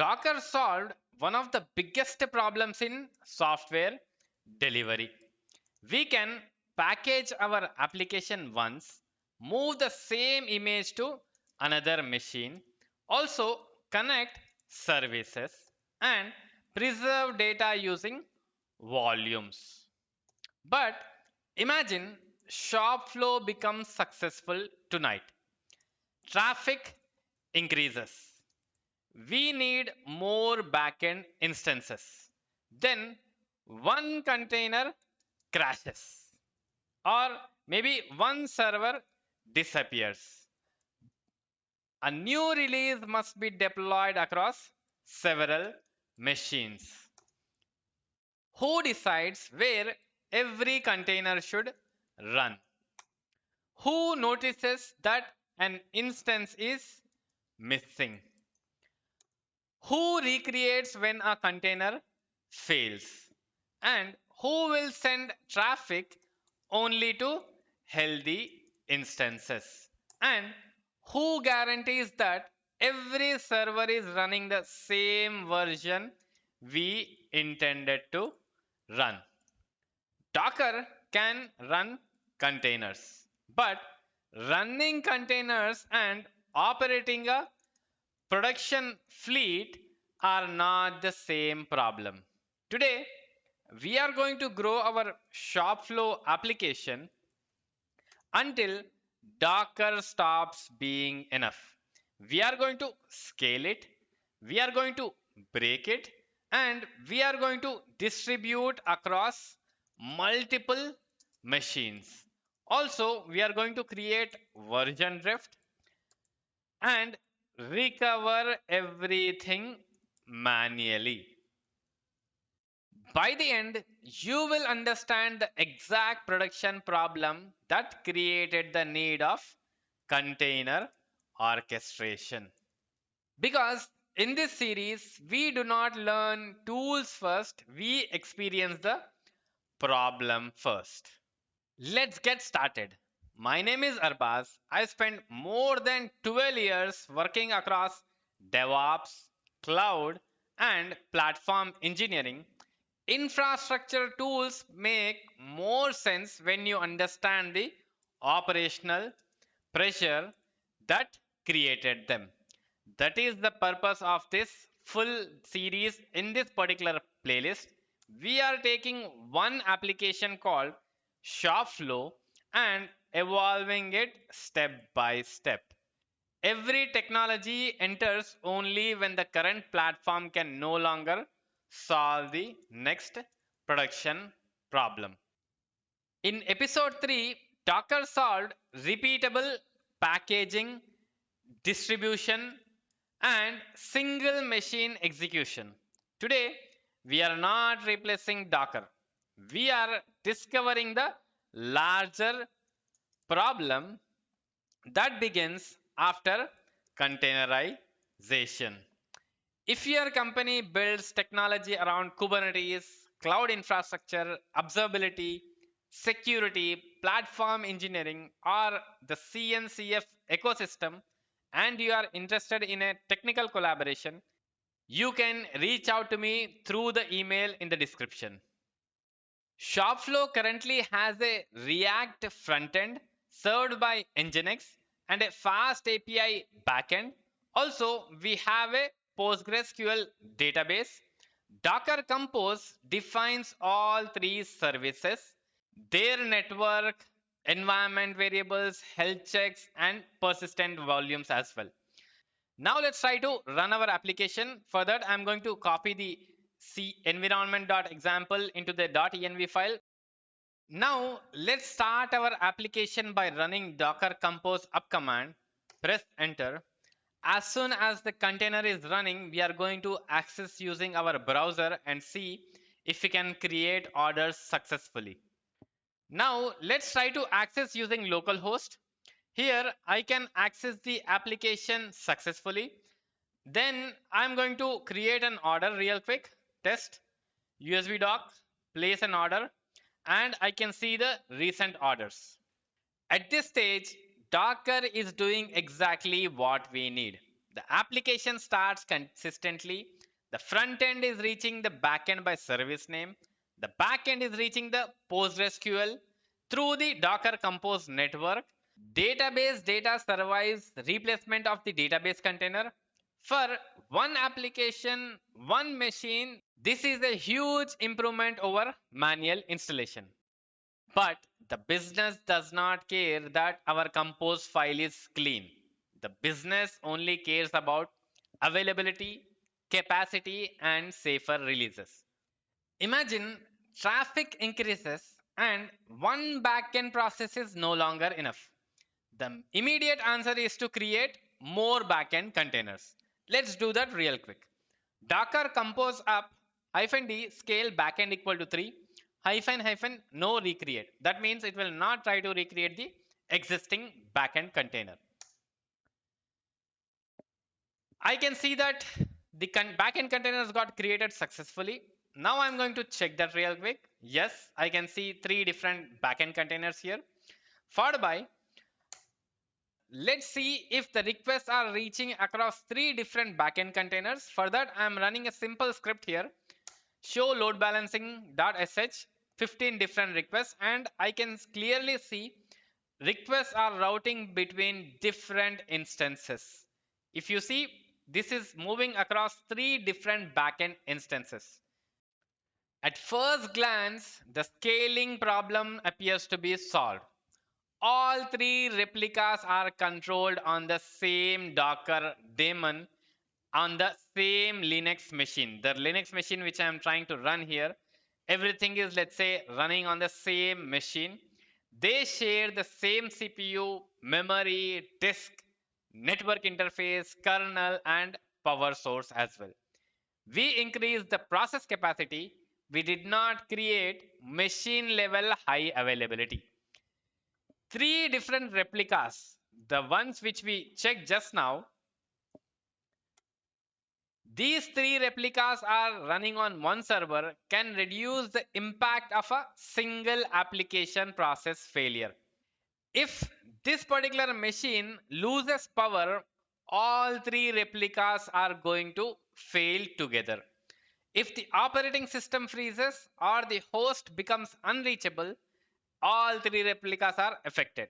Docker solved one of the biggest problems in software delivery. We can package our application once, move the same image to another machine, also connect services, and preserve data using volumes. But imagine ShopFlow becomes successful tonight. Traffic increases. We need more backend instances. Then one container crashes, or maybe one server disappears. A new release must be deployed across several machines. Who decides where every container should run? Who notices that an instance is missing? Who recreates when a container fails? And who will send traffic only to healthy instances? And who guarantees that every server is running the same version we intended to run? Docker can run containers, but running containers and operating a production fleet are not the same problem. Today, we are going to grow our ShopFlow application until Docker stops being enough. We are going to scale it, we are going to break it, and we are going to distribute across multiple machines. Also, we are going to create version drift and recover everything manually. By the end, you will understand the exact production problem that created the need of container orchestration. Because in this series, we do not learn tools first, we experience the problem first. Let's get started. My name is Arbaz. I spent more than 12 years working across DevOps, cloud, and platform engineering. Infrastructure tools make more sense when you understand the operational pressure that created them. That is the purpose of this full series. In this particular playlist, we are taking one application called ShopFlow and evolving it step by step. Every technology enters only when the current platform can no longer solve the next production problem. In episode 3, Docker solved repeatable packaging, distribution, and single machine execution. Today, we are not replacing Docker. We are discovering the larger problem that begins after containerization. If your company builds technology around Kubernetes, cloud infrastructure, observability, security, platform engineering, or the CNCF ecosystem, and you are interested in a technical collaboration, you can reach out to me through the email in the description. ShopFlow currently has a React frontend served by Nginx and a fast API backend. Also, we have a PostgreSQL database. Docker Compose defines all three services, their network, environment variables, health checks, and persistent volumes as well. Now let's try to run our application. For that, I'm going to copy the C environment.example into the .env file. Now let's start our application by running docker compose up command. Press enter. As soon as the container is running, we are going to access using our browser and see if we can create orders successfully. Now let's try to access using localhost. Here I can access the application successfully. Then I'm going to create an order real quick. Test USB doc, place an order, and I can see the recent orders. At this stage, Docker is doing exactly what we need. The application starts consistently. The front end is reaching the back end by service name. The back end is reaching the PostgreSQL through the Docker Compose network. Database data survives replacement of the database container. For one application, one machine, this is a huge improvement over manual installation. But the business does not care that our compose file is clean. The business only cares about availability, capacity, and safer releases. Imagine traffic increases and one backend process is no longer enough. The immediate answer is to create more backend containers. Let's do that real quick. Docker compose up hyphen d scale backend equal to 3 hyphen hyphen no recreate. That means it will not try to recreate the existing backend container. I can see that the backend containers got created successfully. Now I'm going to check that real quick. Yes, I can see 3 different backend containers here. Followed by, let's see if the requests are reaching across 3 different backend containers. For that, I'm running a simple script here. Show load balancing.sh 15 different requests, and I can clearly see requests are routing between different instances. If you see, this is moving across 3 different backend instances. At first glance, the scaling problem appears to be solved. All 3 replicas are controlled on the same Docker daemon on the same Linux machine. The Linux machine which I am trying to run here, everything is, let's say, running on the same machine. They share the same CPU, memory, disk, network interface, kernel, and power source as well. We increased the process capacity. We did not create machine level high availability. 3 different replicas, the ones which we checked just now, these 3 replicas are running on one server can reduce the impact of a single application process failure. If this particular machine loses power, all 3 replicas are going to fail together. If the operating system freezes or the host becomes unreachable, all 3 replicas are affected.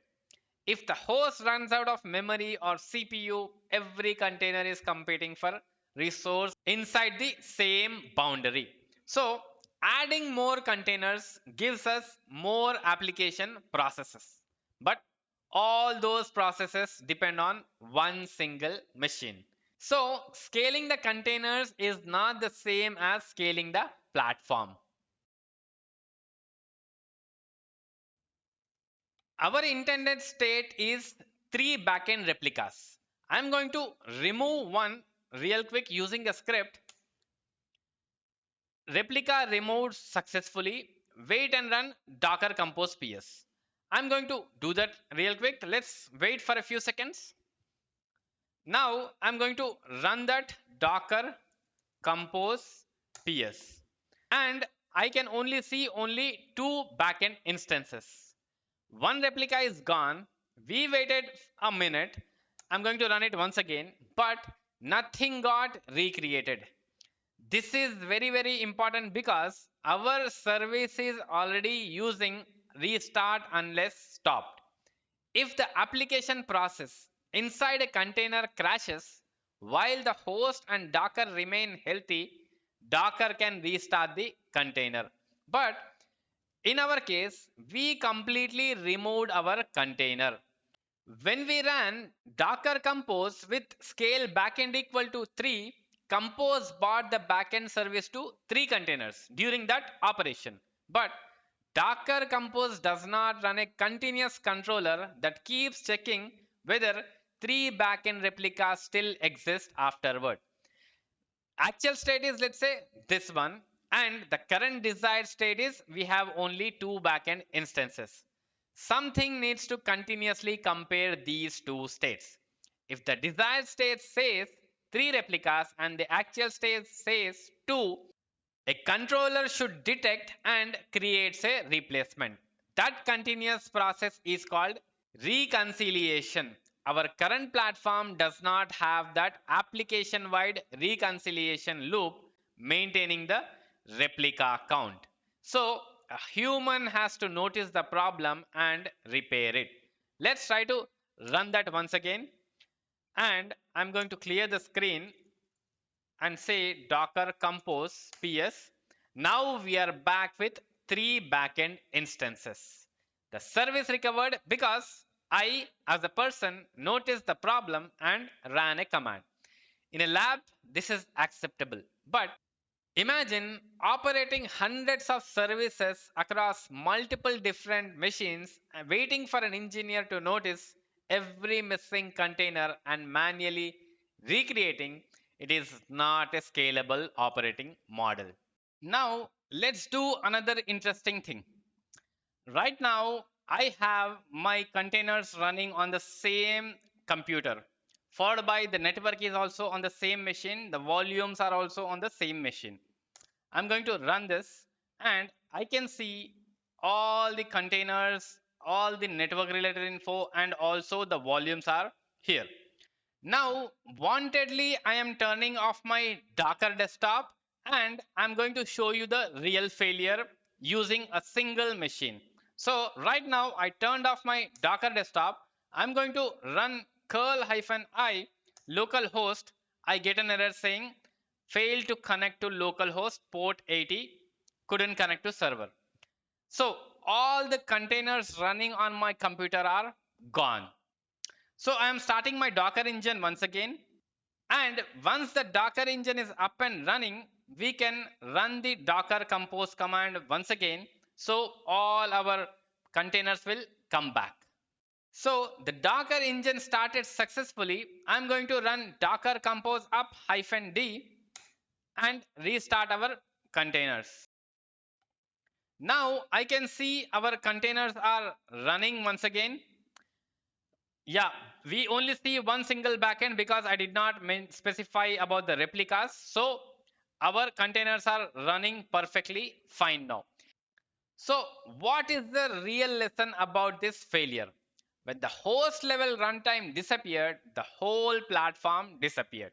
If the host runs out of memory or CPU, every container is competing for resource inside the same boundary. So, adding more containers gives us more application processes. But all those processes depend on one single machine. So, scaling the containers is not the same as scaling the platform. Our intended state is 3 backend replicas. I'm going to remove one real quick using a script. Replica removed successfully. Wait and run Docker Compose PS. I'm going to do that real quick. Let's wait for a few seconds. Now I'm going to run that Docker Compose PS. And I can only see only 2 backend instances. One replica is gone. We waited a minute. I'm going to run it once again, but nothing got recreated. This is very important because our service is already using restart unless stopped. If the application process inside a container crashes while the host and Docker remain healthy, Docker can restart the container. But in our case, we completely removed our container. When we ran Docker Compose with scale backend equal to 3, Compose bought the backend service to 3 containers during that operation. But Docker Compose does not run a continuous controller that keeps checking whether 3 backend replicas still exist afterward. Actual state is, let's say, this one, and the current desired state is we have only 2 backend instances. Something needs to continuously compare these 2 states. If the desired state says 3 replicas and the actual state says 2, a controller should detect and creates a replacement. That continuous process is called reconciliation. our current platform does not have that application wide reconciliation loop maintaining the replica count. So a human has to notice the problem and repair it. Let's try to run that once again. And I'm going to clear the screen and say docker compose ps. Now we are back with 3 backend instances. The service recovered because I, as a person, noticed the problem and ran a command. In a lab, this is acceptable. But imagine operating hundreds of services across multiple different machines and waiting for an engineer to notice every missing container and manually recreating. It is not a scalable operating model. Now, let's do another interesting thing. Right now, I have my containers running on the same computer, followed by the network is also on the same machine. The volumes are also on the same machine. I'm going to run this and I can see all the containers, all the network related info, and also the volumes are here. Now, wantedly, I am turning off my Docker desktop and I'm going to show you the real failure using a single machine. So right now I turned off my Docker desktop. I'm going to run curl-i localhost. I get an error saying failed to connect to localhost port 80, couldn't connect to server. So all the containers running on my computer are gone. So I am starting my Docker engine once again. And once the Docker engine is up and running, we can run the docker compose command once again. So all our containers will come back. So the Docker engine started successfully. I'm going to run docker compose up -d and restart our containers. Now I can see our containers are running once again. Yeah, we only see one single backend because I did not specify about the replicas. So our containers are running perfectly fine now. So what is the real lesson about this failure? When the host level runtime disappeared, the whole platform disappeared.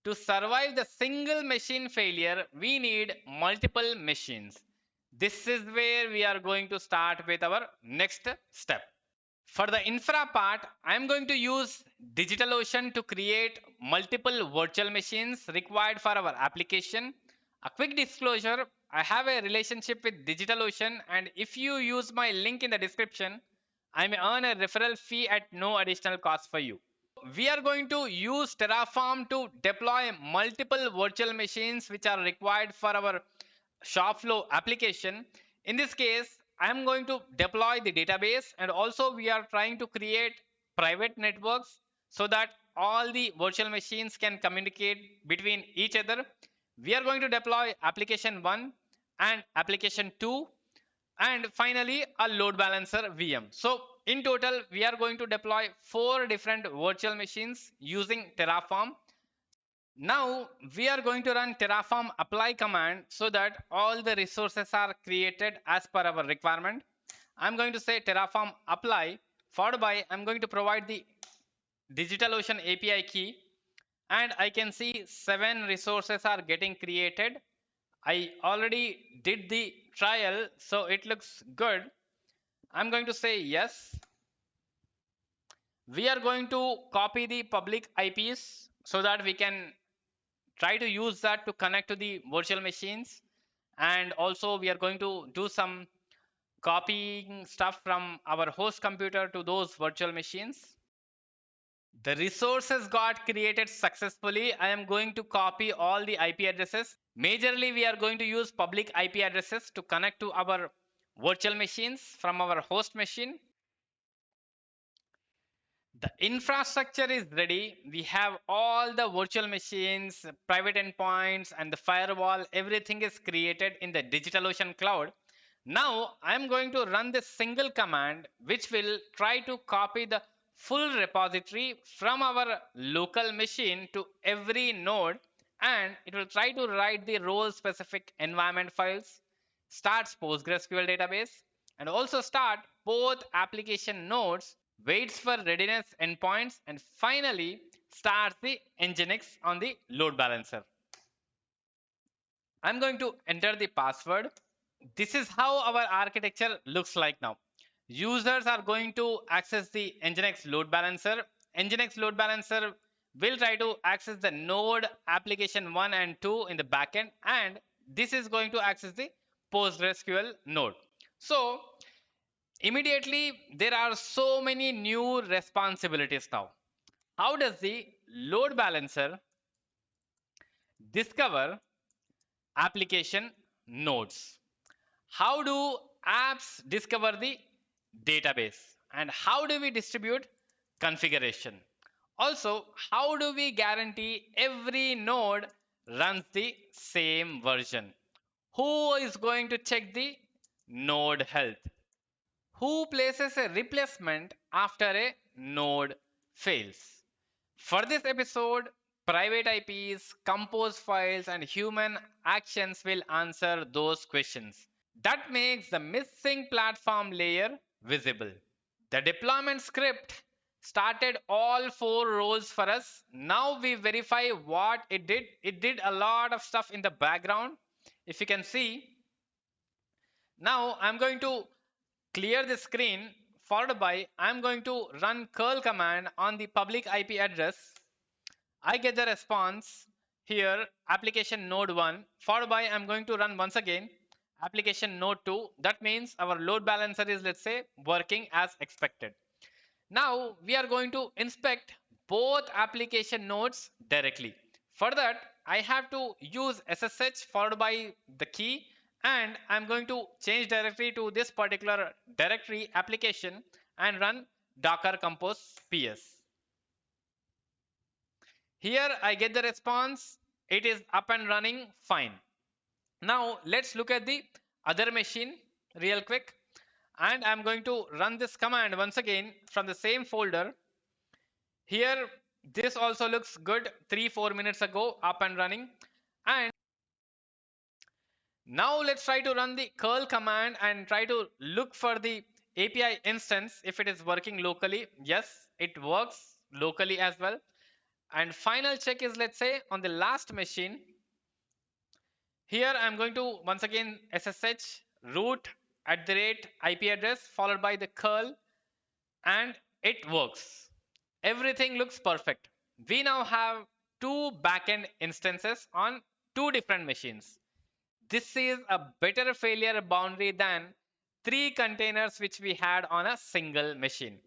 To survive the single machine failure, we need multiple machines. This is where we are going to start with our next step. For the infra part, I am going to use DigitalOcean to create multiple virtual machines required for our application. A quick disclosure, I have a relationship with DigitalOcean, and if you use my link in the description, I may earn a referral fee at no additional cost for you. We are going to use Terraform to deploy multiple virtual machines which are required for our ShopFlow application. In this case, I am going to deploy the database, and also we are trying to create private networks so that all the virtual machines can communicate between each other. We are going to deploy application 1 and application 2 and finally a load balancer VM. So in total, we are going to deploy 4 different virtual machines using Terraform. Now we are going to run Terraform apply command so that all the resources are created as per our requirement. I'm going to say Terraform apply, followed by I'm going to provide the DigitalOcean API key, and I can see 7 resources are getting created. I already did the trial, so it looks good. I'm going to say yes. We are going to copy the public IPs so that we can try to use that to connect to the virtual machines. And also we are going to do some copying stuff from our host computer to those virtual machines. The resources got created successfully. I am going to copy all the IP addresses. Majorly, we are going to use public IP addresses to connect to our virtual machines from our host machine. The infrastructure is ready. We have all the virtual machines, private endpoints, and the firewall. Everything is created in the DigitalOcean cloud. Now I'm going to run this single command which will try to copy the full repository from our local machine to every node, and it will try to write the role specific environment files, starts PostgreSQL database, and also start both application nodes waits for readiness endpoints, and finally starts the Nginx on the load balancer. I'm going to enter the password. This is how our architecture looks like now. Users are going to access the Nginx load balancer. Nginx load balancer will try to access the node application 1 and 2 in the backend, and this is going to access the PostgreSQL node. So immediately there are so many new responsibilities now. How does the load balancer discover application nodes? How do apps discover the database? And how do we distribute configuration? Also, how do we guarantee every node runs the same version? Who is going to check the node health? Who places a replacement after a node fails? For this episode, private IPs, compose files, and human actions will answer those questions. That makes the missing platform layer visible. The deployment script started all 4 roles for us. Now we verify what it did. It did a lot of stuff in the background. If you can see, now I'm going to clear the screen, followed by I'm going to run curl command on the public IP address. I get the response here, application node 1, followed by I'm going to run once again application node 2. That means our load balancer is, let's say, working as expected. Now we are going to inspect both application nodes directly. For that, I have to use SSH followed by the key, and I'm going to change directory to this particular directory application and run docker compose ps. Here I get the response. It is up and running fine. Now let's look at the other machine real quick. And I'm going to run this command once again from the same folder. Here, this also looks good 3-4 minutes ago, up and running. And now let's try to run the curl command and try to look for the API instance if it is working locally. Yes, it works locally as well. And final check is, let's say, on the last machine. Here I'm going to once again SSH root @ IP address followed by the curl, and it works. Everything looks perfect. We now have 2 backend instances on 2 different machines. This is a better failure boundary than 3 containers which we had on a single machine.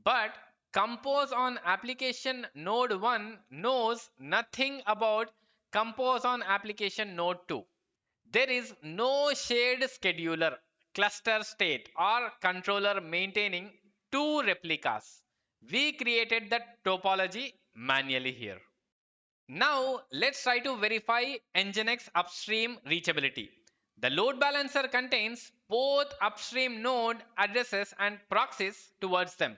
But Compose on application node 1 knows nothing about Compose on application node 2. There is no shared scheduler, cluster state, or controller maintaining 2 replicas. We created the topology manually here. Now let's try to verify Nginx upstream reachability. The load balancer contains both upstream node addresses and proxies towards them.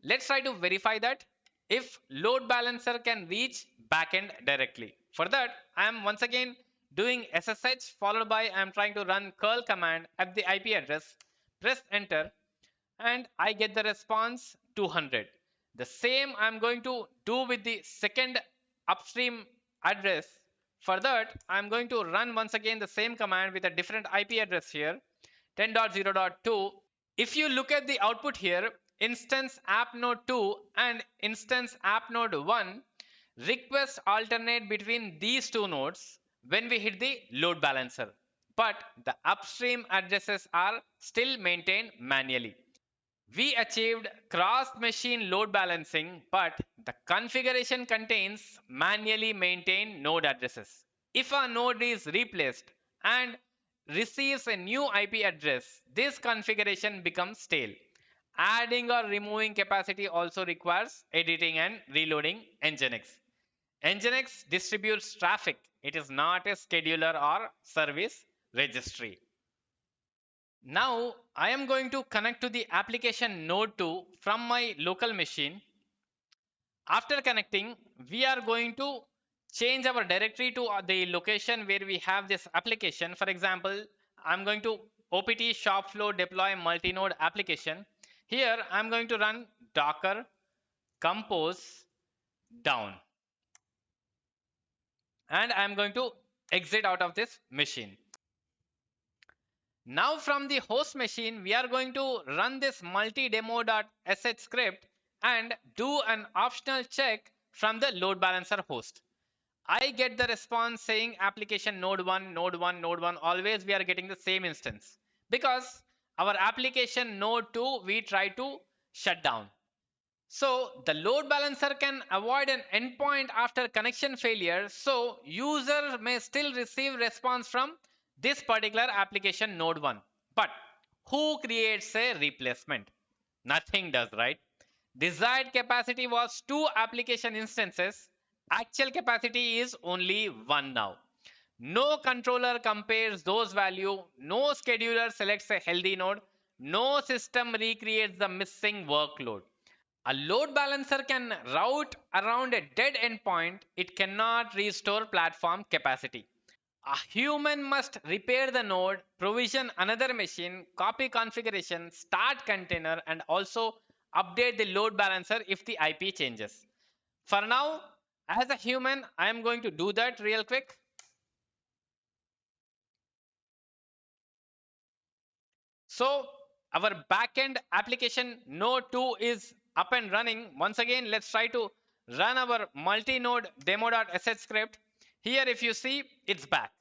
Let's try to verify that if load balancer can reach backend directly. For that, I am once again doing SSH followed by I am trying to run curl command at the IP address, press enter, and I get the response 200. The same I'm going to do with the second upstream address. For that, I'm going to run once again the same command with a different IP address here, 10.0.2. If you look at the output here, instance app node 2 and instance app node 1 requests alternate between these 2 nodes when we hit the load balancer. But the upstream addresses are still maintained manually. We achieved cross-machine load balancing, but the configuration contains manually maintained node addresses. If a node is replaced and receives a new IP address, this configuration becomes stale. Adding or removing capacity also requires editing and reloading Nginx. Nginx distributes traffic. It is not a scheduler or service registry. Now I am going to connect to the application node 2 from my local machine. After connecting, we are going to change our directory to the location where we have this application. For example, I'm going to opt ShopFlow deploy multi-node application. Here I'm going to run Docker compose down, and I'm going to exit out of this machine. Now from the host machine, we are going to run this multi-demo.sh script and do an optional check from the load balancer host. I get the response saying application node 1, node 1, node 1. Always we are getting the same instance because our application node 2 we try to shut down. So the load balancer can avoid an endpoint after connection failure. So user may still receive response from this particular application node 1. But who creates a replacement? Nothing does, right? Desired capacity was 2 application instances. Actual capacity is only 1 now. No controller compares those values. No scheduler selects a healthy node. No system recreates the missing workload. A load balancer can route around a dead endpoint. It cannot restore platform capacity. A human must repair the node, provision another machine, copy configuration, start container, and also update the load balancer if the IP changes. For now, as a human, I am going to do that real quick. So our backend application node 2 is up and running. Once again, let's try to run our multi-node demo.sh script. Here, if you see, it's back.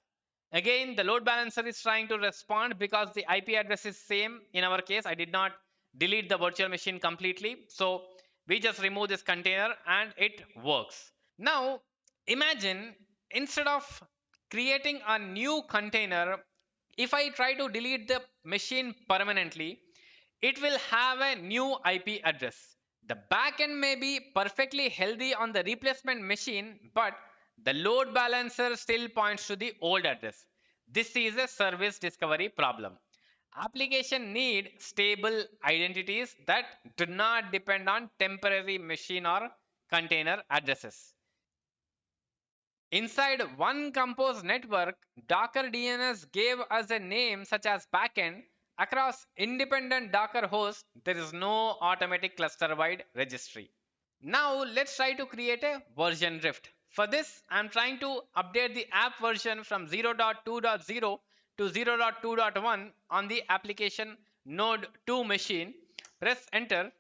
Again, the load balancer is trying to respond because the IP address is same. In our case, I did not delete the virtual machine completely. So we just remove this container and it works. Now, imagine instead of creating a new container, if I try to delete the machine permanently, it will have a new IP address. The backend may be perfectly healthy on the replacement machine, but the load balancer still points to the old address. This is a service discovery problem. Application need stable identities that do not depend on temporary machine or container addresses. Inside one Compose network, Docker DNS gave us a name such as backend. Across independent Docker hosts, there is no automatic cluster-wide registry. Now let's try to create a version drift. For this, I'm trying to update the app version from 0.2.0 to 0.2.1 on the application node 2 machine. Press enter.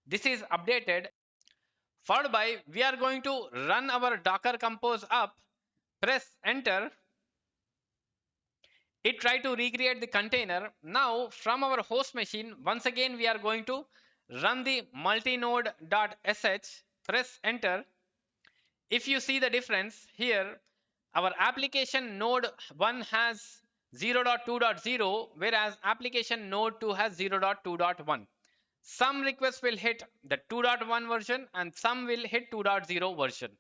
This is updated. Followed by, we are going to run our Docker Compose up. Press enter. It tried to recreate the container. Now from our host machine, once again we are going to run the multinode.sh. Press enter. If you see the difference here, our application node 1 has 0.2.0, whereas application node 2 has 0.2.1. Some requests will hit the 2.1 version and some will hit 2.0 version.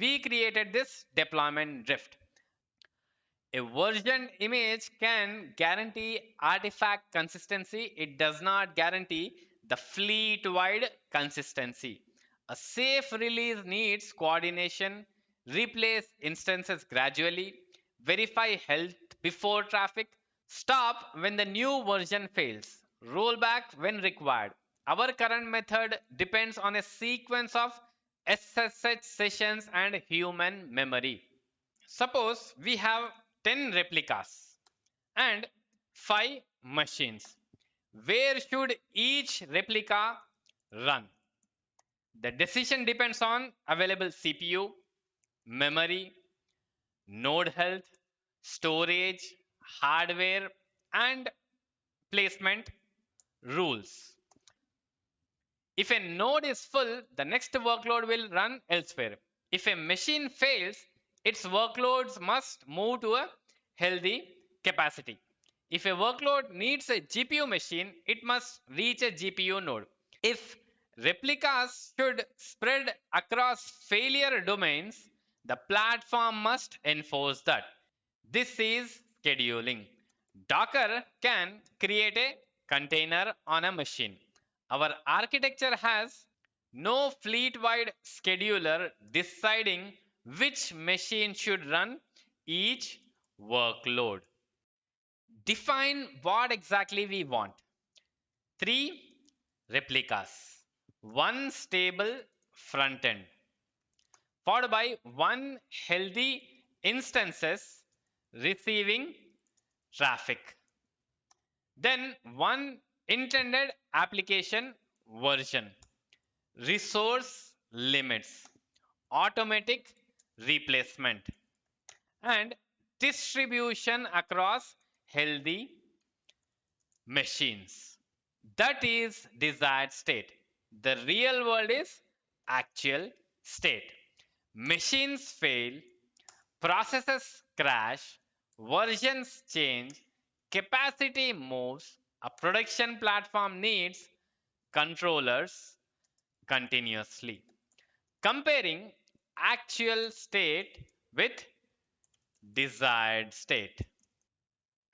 We created this deployment drift. A version image can guarantee artifact consistency. It does not guarantee the fleet-wide consistency. A safe release needs coordination, replace instances gradually, verify health before traffic, stop when the new version fails, roll back when required. Our current method depends on a sequence of SSH sessions and human memory. Suppose we have 10 replicas and 5 machines. Where should each replica run? The decision depends on available CPU, memory, node health, storage, hardware, and placement rules. If a node is full, the next workload will run elsewhere. If a machine fails, its workloads must move to a healthy capacity. If a workload needs a GPU machine, it must reach a GPU node. If replicas should spread across failure domains, the platform must enforce that. This is scheduling. Docker can create a container on a machine. Our architecture has no fleet-wide scheduler deciding which machine should run each workload. Define what exactly we want. 3. replicas, one stable front end, followed by one healthy instances receiving traffic. Then one intended application version, resource limits, automatic replacement, and distribution across healthy machines. That is desired state. The real world is actual state. Machines fail, processes crash, versions change, capacity moves, a production platform needs controllers continuously. Comparing actual state with desired state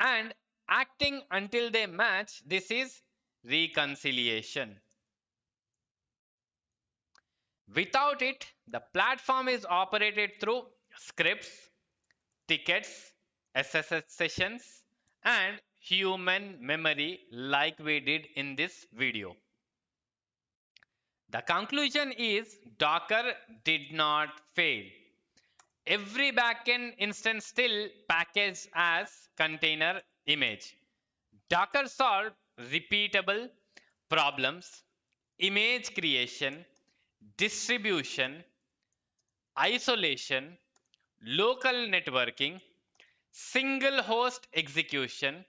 and acting until they match, this is reconciliation. Without it, the platform is operated through scripts, tickets, SSH sessions, and human memory like we did in this video. The conclusion is Docker did not fail. Every backend instance still packaged as container image. Docker solved repeatable problems, image creation, distribution, isolation, local networking, single host execution.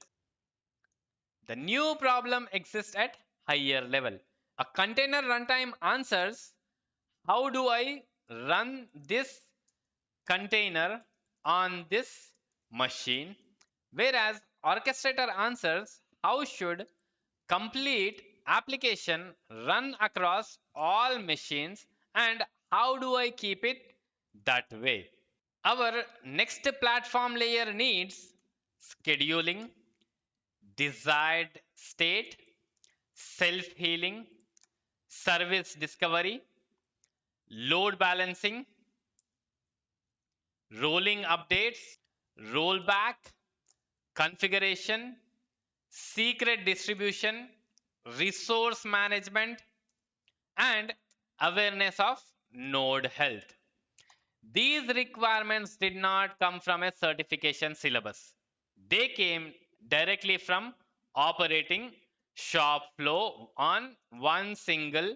The new problem exists at higher level. A container runtime answers, how do I run this container on this machine? Whereas orchestrator answers, how should complete application run across all machines and how do I keep it that way? Our next platform layer needs scheduling, desired state, self healing, service discovery, load balancing, rolling updates, rollback, configuration, secret distribution, resource management, and awareness of node health. These requirements did not come from a certification syllabus. They came directly from operating ShopFlow on one single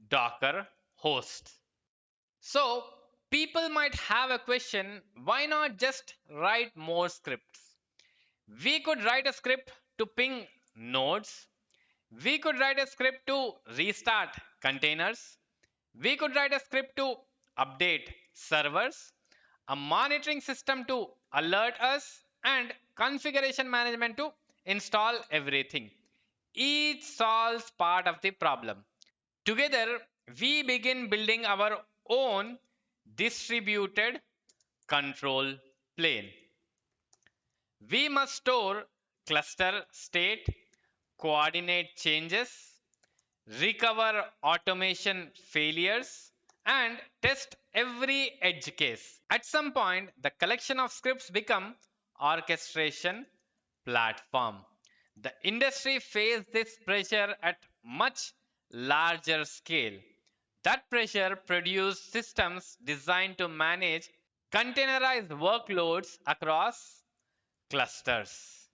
Docker host. So, people might have a question, why not just write more scripts? We could write a script to ping nodes. We could write a script to restart containers. We could write a script to update servers, a monitoring system to alert us, and configuration management to install everything. Each solves part of the problem. Together, we begin building our own distributed control plane. We must store cluster state, coordinate changes, recover automation failures, and test every edge case. At some point, the collection of scripts become orchestration platform. The industry faced this pressure at much larger scale. That pressure produced systems designed to manage containerized workloads across clusters.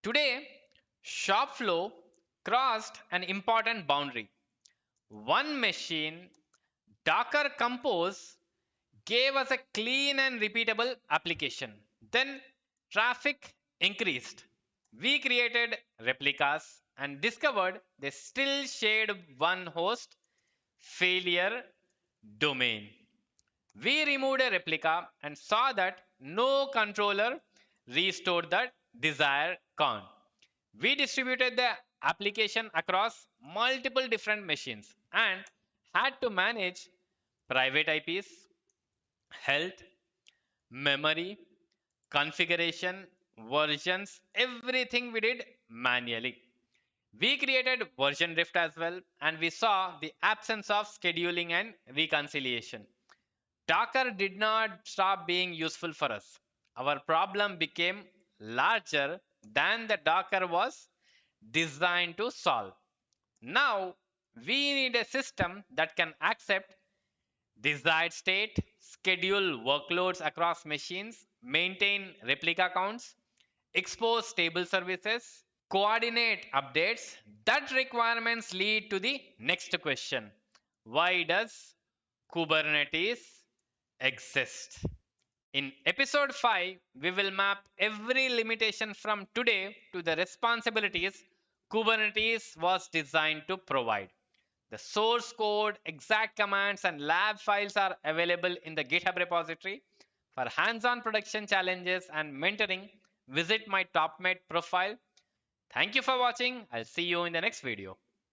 Today, ShopFlow crossed an important boundary. One machine, Docker Compose, gave us a clean and repeatable application. Then traffic increased. We created replicas and discovered they still shared one host, failure domain. We removed a replica and saw that no controller restored the desired count. We distributed the application across multiple different machines and had to manage private IPs, health, memory, configuration, versions, everything we did manually. We created version drift as well, and we saw the absence of scheduling and reconciliation. Docker did not stop being useful for us. Our problem became larger than the Docker was designed to solve. Now we need a system that can accept desired state, schedule workloads across machines, maintain replica counts, expose stable services, coordinate updates. That requirements lead to the next question. Why does Kubernetes exist? In episode 5, we will map every limitation from today to the responsibilities Kubernetes was designed to provide. The source code, exact commands, and lab files are available in the GitHub repository. For hands on production challenges and mentoring, visit my TopMate profile. Thank you for watching. I'll see you in the next video.